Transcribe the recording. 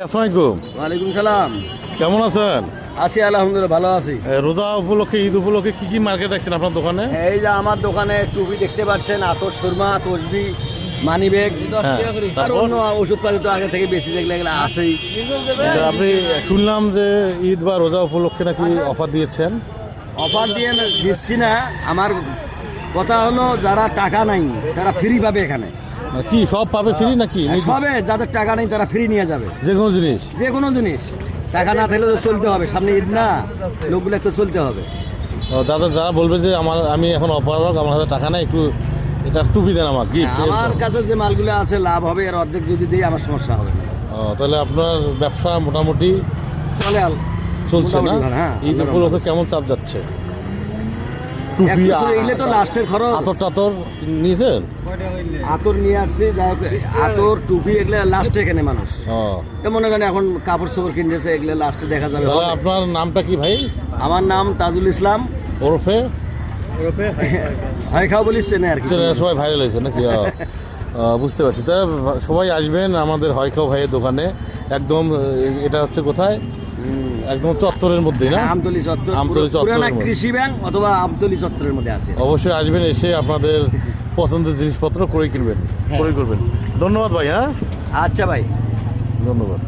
আসসালামাইকুম। ওয়ালাইকুম সালাম। কেমন আছেন? আছি আলহামদুলিল্লাহ, ভালো আছি। রোজা উপলক্ষে, ঈদ উপলক্ষে কি কি মার্কেট রাখছেন আপনার দোকানে? এই যে আমার দোকানে টুপি দেখতে পাচ্ছেন, আতর, সুরমা, তসবি, মানি ব্যাগ আর অন্য ওষুধপাতি তো আগে থেকে বেশি, যেগুলো এগুলো আছেই। আপনি শুনলাম যে ঈদ বা রোজা উপলক্ষে নাকি অফার দিয়েছেন। অফার দিয়ে দিচ্ছি না, আমার কথা হলো যারা টাকা নাই তারা ফ্রি পাবে এখানে। কি সব পাবে ফ্রি নাকি? সবে যাদের টাকা নেই তারা ফ্রি নিয়ে যাবে যে কোনো জিনিস। যে কোনো জিনিস। টাকা না থাকলে তো চলতে হবে, সামনে ঈদ না, লোকগুলো একটু চলতে হবে। যারা বলবে যে আমি এখন অপারক, আমার হাতে টাকা নাই, একটু এটা টুপি দেন আমার গিফট। আমার কাছে যে মালগুলো আছে লাভ হবে, এর অর্ধেক যদি দিই আমার সমস্যা হবে না। তাহলে আপনার ব্যবসা মোটামুটি চলে চলছে না? হ্যাঁ, ঈদ উপলক্ষে কেমন চাপ যাচ্ছে? টুপি এগুলো তো লাস্টের খরচ। আতর টাতর নিয়েছেন? আতর নিয়ে আসছি, যাই হোক, আতর টুপি এগুলো লাস্টে কেনে মানুষ। তো মনে করেন এখন কাপড় চোপড় কিনতেছে, এগুলো লাস্টে দেখা যাবে। আপনার নামটা কি ভাই? আমার নাম তাজুল ইসলাম, ওরফে হয় খাও বলিস চেনে আর কি। সবাই ভাইরাল হয়েছে নাকি? বুঝতে পারছি। তা সবাই আসবেন আমাদের হয়খাও ভাইয়ের দোকানে। একদম এটা হচ্ছে কোথায়? একদম চত্বরের মধ্যেই না? আমতলী চত্বর, আমতলী পুরানা চত্বর, কৃষি ব্যাংক অথবা আমতলী চত্বরের মধ্যে আছে। অবশ্যই আসবেন, এসে আপনাদের পছন্দের জিনিসপত্র ক্রয় করবেন। ধন্যবাদ ভাই। হ্যাঁ, আচ্ছা ভাই, ধন্যবাদ।